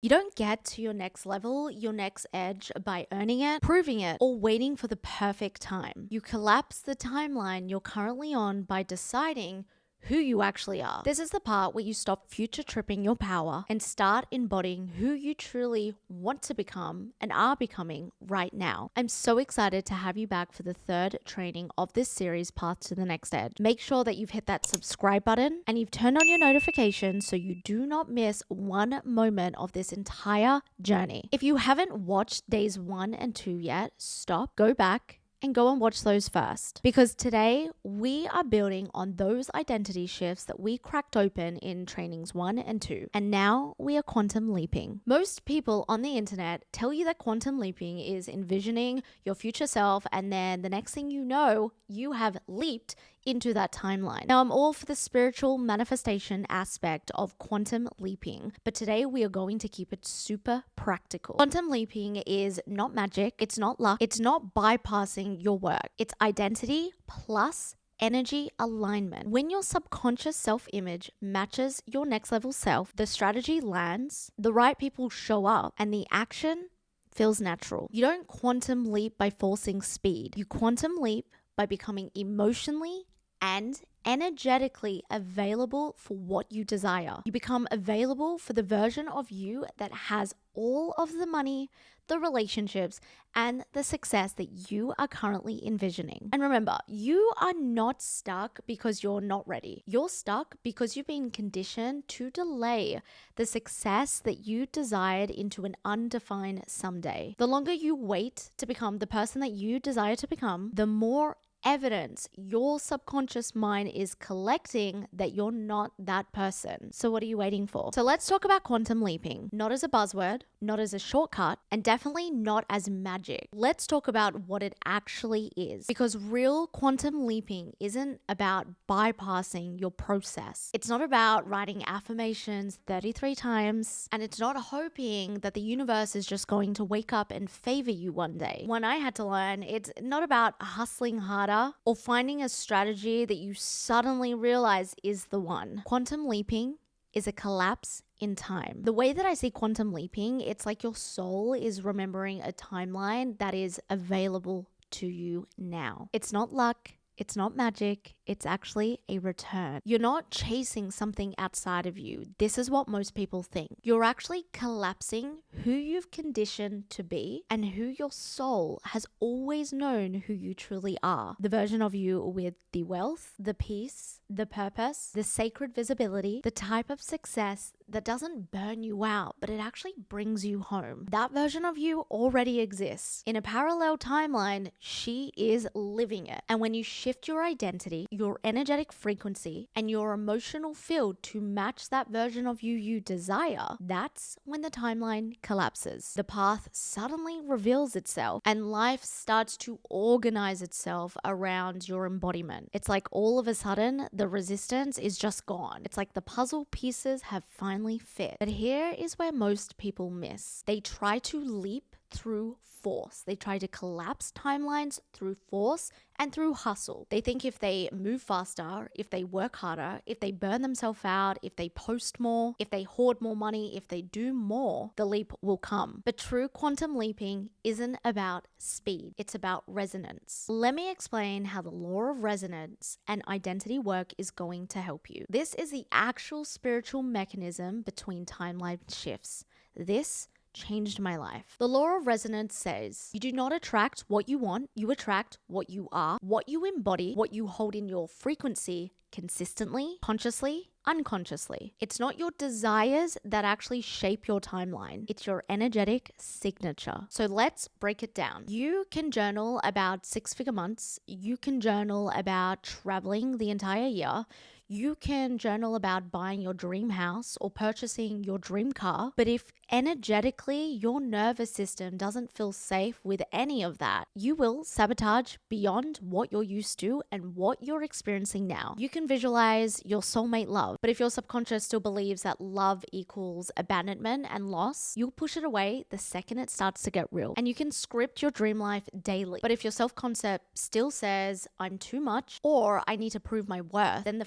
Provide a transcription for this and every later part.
You don't get to your next level, your next edge by earning it, proving it, or waiting for the perfect time. You collapse the timeline you're currently on by deciding who you actually are. This is the part where you stop future tripping your power and start embodying who you truly want to become and are becoming right now. I'm so excited to have you back for the third training of this series, Path to the Next Edge. Make sure that you've hit that subscribe button and you've turned on your notifications so you do not miss one moment of this entire journey. If you haven't watched days 1 and 2 yet, stop, go back, and go and watch those first. Because today we are building on those identity shifts that we cracked open in trainings 1 and 2. And now we are quantum leaping. Most people on the internet tell you that quantum leaping is envisioning your future self, and then the next thing you know, you have leaped into that timeline. Now, I'm all for the spiritual manifestation aspect of quantum leaping, but today we are going to keep it super practical. Quantum leaping is not magic, it's not luck, it's not bypassing your work. It's identity plus energy alignment. When your subconscious self-image matches your next level self, the strategy lands, the right people show up, and the action feels natural. You don't quantum leap by forcing speed. You quantum leap by becoming emotionally and energetically available for what you desire. You become available for the version of you that has all of the money, the relationships, and the success that you are currently envisioning. And remember, you are not stuck because you're not ready. You're stuck because you've been conditioned to delay the success that you desired into an undefined someday. The longer you wait to become the person that you desire to become, the more evidence your subconscious mind is collecting that you're not that person. So what are you waiting for? So let's talk about quantum leaping, not as a buzzword, not as a shortcut, and definitely not as magic. Let's talk about what it actually is, because real quantum leaping isn't about bypassing your process. It's not about writing affirmations 33 times, and it's not hoping that the universe is just going to wake up and favor you one day. When I had to learn, it's not about hustling harder or finding a strategy that you suddenly realize is the one. Quantum leaping is a collapse in time. The way that I see quantum leaping, it's like your soul is remembering a timeline that is available to you now. It's not luck. It's not magic. It's actually a return. You're not chasing something outside of you. This is what most people think. You're actually collapsing who you've conditioned to be and who your soul has always known who you truly are. The version of you with the wealth, the peace, the purpose, the sacred visibility, the type of success that doesn't burn you out, but it actually brings you home. That version of you already exists. In a parallel timeline, she is living it. And when you shift your identity, your energetic frequency, and your emotional field to match that version of you desire, that's when the timeline collapses. The path suddenly reveals itself and life starts to organize itself around your embodiment. It's like all of a sudden, the resistance is just gone. It's like the puzzle pieces have finally fit. But here is where most people miss. They try to leap through force. They try to collapse timelines through force and through hustle. They think if they move faster, if they work harder, if they burn themselves out, if they post more, if they hoard more money, if they do more, the leap will come. But true quantum leaping isn't about speed. It's about resonance. Let me explain how the law of resonance and identity work is going to help you. This is the actual spiritual mechanism between timeline shifts. This changed my life. The law of resonance says you do not attract what you want, you attract what you are, what you embody, what you hold in your frequency consistently, consciously, unconsciously. It's not your desires that actually shape your timeline. It's your energetic signature. So let's break it down. You can journal about 6-figure months. You can journal about traveling the entire year. You can journal about buying your dream house or purchasing your dream car. But if energetically your nervous system doesn't feel safe with any of that, you will sabotage beyond what you're used to and what you're experiencing now. You can visualize your soulmate love, but if your subconscious still believes that love equals abandonment and loss, you'll push it away the second it starts to get real. And you can script your dream life daily. But if your self-concept still says, I'm too much, or I need to prove my worth, then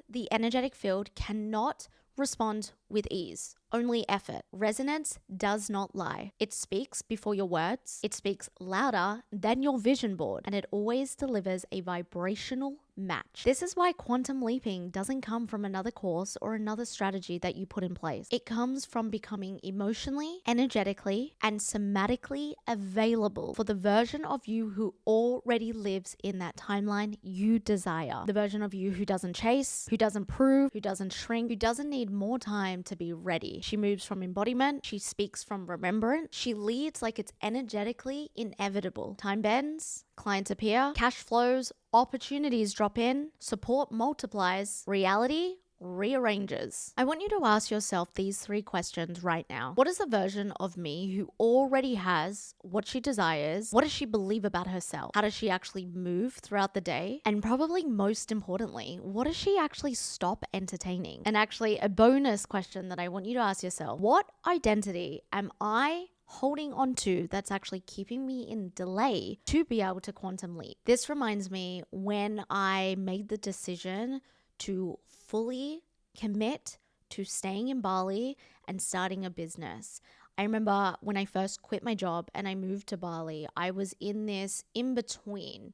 the energetic field cannot respond with ease, only effort. Resonance does not lie. It speaks before your words, it speaks louder than your vision board, and it always delivers a vibrational match. This is why quantum leaping doesn't come from another course or another strategy that you put in place. It comes from becoming emotionally, energetically, and somatically available for the version of you who already lives in that timeline you desire. The version of you who doesn't chase, who doesn't prove, who doesn't shrink, who doesn't need more time to be ready. She moves from embodiment, she speaks from remembrance, she leads like it's energetically inevitable. Time bends, clients appear, cash flows, opportunities drop in, support multiplies, reality rearranges. I want you to ask yourself these 3 questions right now. What is the version of me who already has what she desires? What does she believe about herself? How does she actually move throughout the day? And probably most importantly, what does she actually stop entertaining? And actually, a bonus question that I want you to ask yourself: what identity am I holding on to that's actually keeping me in delay to be able to quantum leap? This reminds me when I made the decision to fully commit to staying in Bali and starting a business. I remember when I first quit my job and I moved to Bali, I was in this in between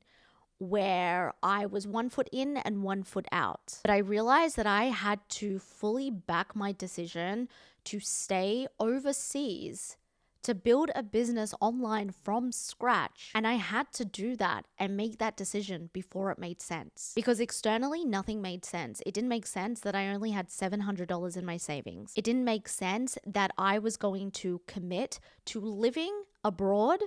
where I was 1 foot in and 1 foot out. But I realized that I had to fully back my decision to stay overseas to build a business online from scratch. And I had to do that and make that decision before it made sense. Because externally, nothing made sense. It didn't make sense that I only had $700 in my savings. It didn't make sense that I was going to commit to living abroad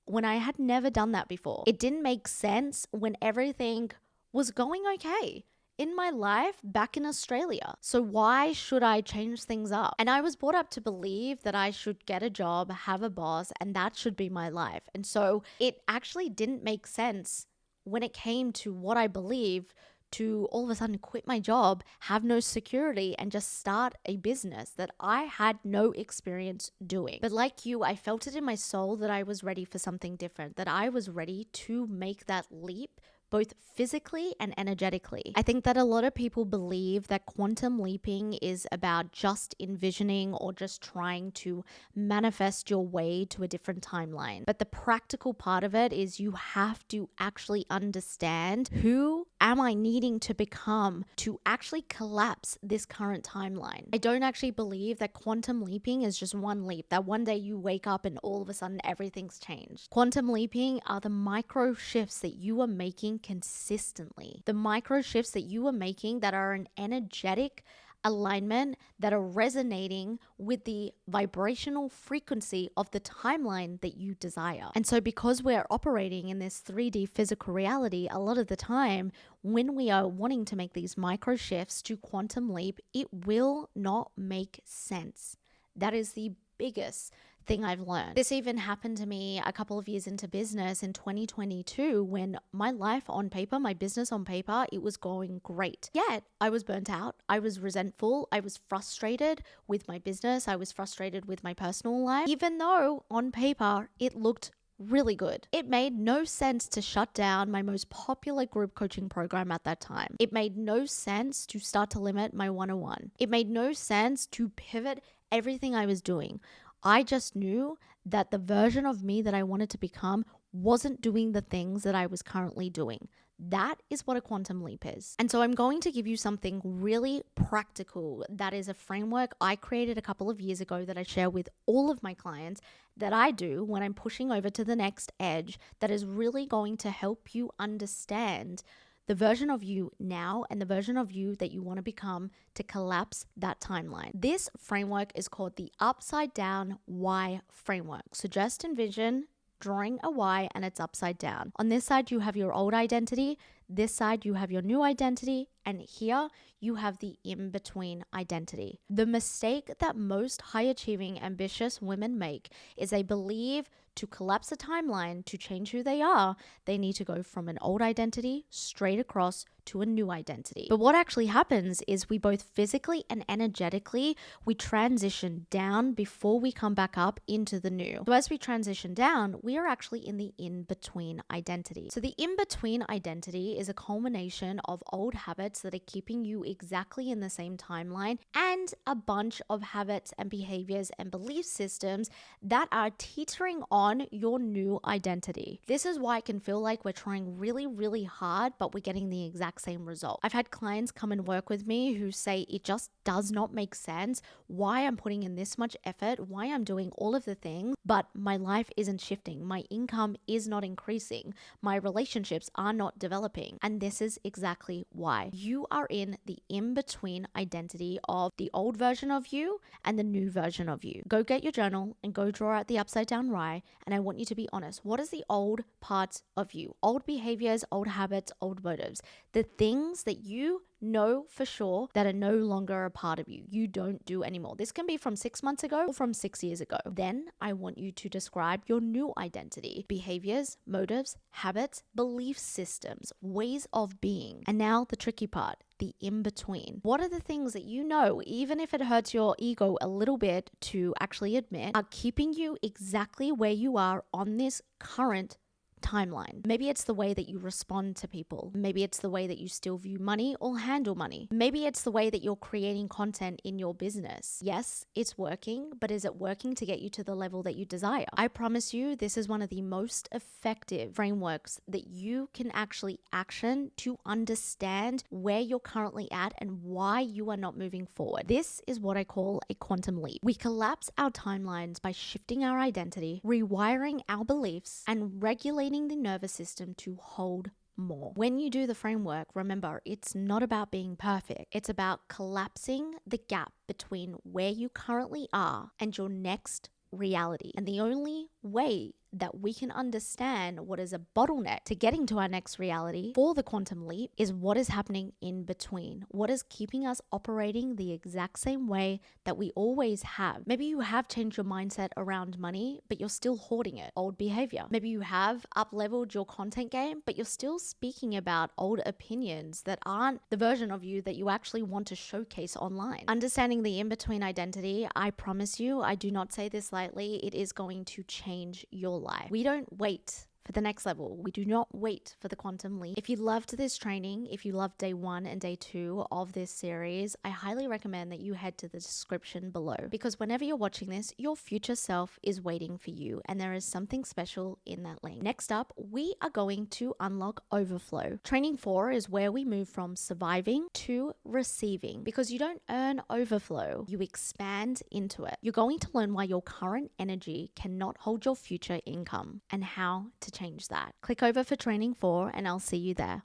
when I had never done that before. It didn't make sense when everything was going okay in my life back in Australia. So why should I change things up? And I was brought up to believe that I should get a job, have a boss, and that should be my life. And so it actually didn't make sense when it came to what I believed to all of a sudden quit my job, have no security, and just start a business that I had no experience doing. But like you, I felt it in my soul that I was ready for something different, that I was ready to make that leap both physically and energetically. I think that a lot of people believe that quantum leaping is about just envisioning or just trying to manifest your way to a different timeline. But the practical part of it is you have to actually understand, who am I needing to become to actually collapse this current timeline? I don't actually believe that quantum leaping is just one leap, that one day you wake up and all of a sudden everything's changed. Quantum leaping are the micro shifts that you are making consistently. The micro shifts that you are making that are an energetic alignment, that are resonating with the vibrational frequency of the timeline that you desire. And so because we're operating in this 3D physical reality, a lot of the time when we are wanting to make these micro shifts to quantum leap, it will not make sense. That is the biggest thing I've learned. This even happened to me a couple of years into business in 2022 when my life on paper, my business on paper, it was going great. Yet I was burnt out. I was resentful. I was frustrated with my business. I was frustrated with my personal life, even though on paper it looked really good. It made no sense to shut down my most popular group coaching program at that time. It made no sense to start to limit my 101. It made no sense to pivot everything I was doing. I just knew that the version of me that I wanted to become wasn't doing the things that I was currently doing. That is what a quantum leap is. And so I'm going to give you something really practical that is a framework I created a couple of years ago that I share with all of my clients that I do when I'm pushing over to the next edge, that is really going to help you understand the version of you now and the version of you that you want to become to collapse that timeline. This framework is called the upside down Y framework. So just envision drawing a Y and it's upside down. On this side, you have your old identity. This side, you have your new identity. And here, you have the in-between identity. The mistake that most high-achieving, ambitious women make is they believe to collapse a timeline, to change who they are, they need to go from an old identity straight across to a new identity. But what actually happens is we both physically and energetically, we transition down before we come back up into the new. So as we transition down, we are actually in the in-between identity. So the in-between identity is a culmination of old habits that are keeping you exactly in the same timeline and a bunch of habits and behaviors and belief systems that are teetering on your new identity. This is why it can feel like we're trying really, really hard, but we're getting the exact same result. I've had clients come and work with me who say it just does not make sense why I'm putting in this much effort, why I'm doing all of the things, but my life isn't shifting. My income is not increasing. My relationships are not developing. And this is exactly why. You are in the in-between identity of the old version of you and the new version of you. Go get your journal and go draw out the upside down rye. And I want you to be honest. What is the old parts of you? Old behaviors, old habits, old motives. The things that you know for sure that are no longer a part of you. You don't do anymore. This can be from 6 months ago or from 6 years ago. Then I want you to describe your new identity, behaviors, motives, habits, belief systems, ways of being. And now the tricky part, the in-between. What are the things that you know, even if it hurts your ego a little bit to actually admit, are keeping you exactly where you are on this current timeline? Maybe it's the way that you respond to people. Maybe it's the way that you still view money or handle money. Maybe it's the way that you're creating content in your business. Yes, it's working, but is it working to get you to the level that you desire? I promise you, this is one of the most effective frameworks that you can actually action to understand where you're currently at and why you are not moving forward. This is what I call a quantum leap. We collapse our timelines by shifting our identity, rewiring our beliefs, and regulating the nervous system to hold more. When you do the framework, remember, it's not about being perfect. It's about collapsing the gap between where you currently are and your next reality. And the only way that we can understand what is a bottleneck to getting to our next reality for the quantum leap is what is happening in between. What is keeping us operating the exact same way that we always have? Maybe you have changed your mindset around money, but you're still hoarding it. Old behavior. Maybe you have up-leveled your content game, but you're still speaking about old opinions that aren't the version of you that you actually want to showcase online. Understanding the in-between identity, I promise you, I do not say this lightly, it is going to change your life. We don't wait for the next level. We do not wait for the quantum leap. If you loved this training, if you loved day 1 and day 2 of this series, I highly recommend that you head to the description below, because whenever you're watching this, your future self is waiting for you and there is something special in that link. Next up, we are going to unlock overflow. Training 4 is where we move from surviving to receiving, because you don't earn overflow, you expand into it. You're going to learn why your current energy cannot hold your future income and how to change that. Click over for training 4 and I'll see you there.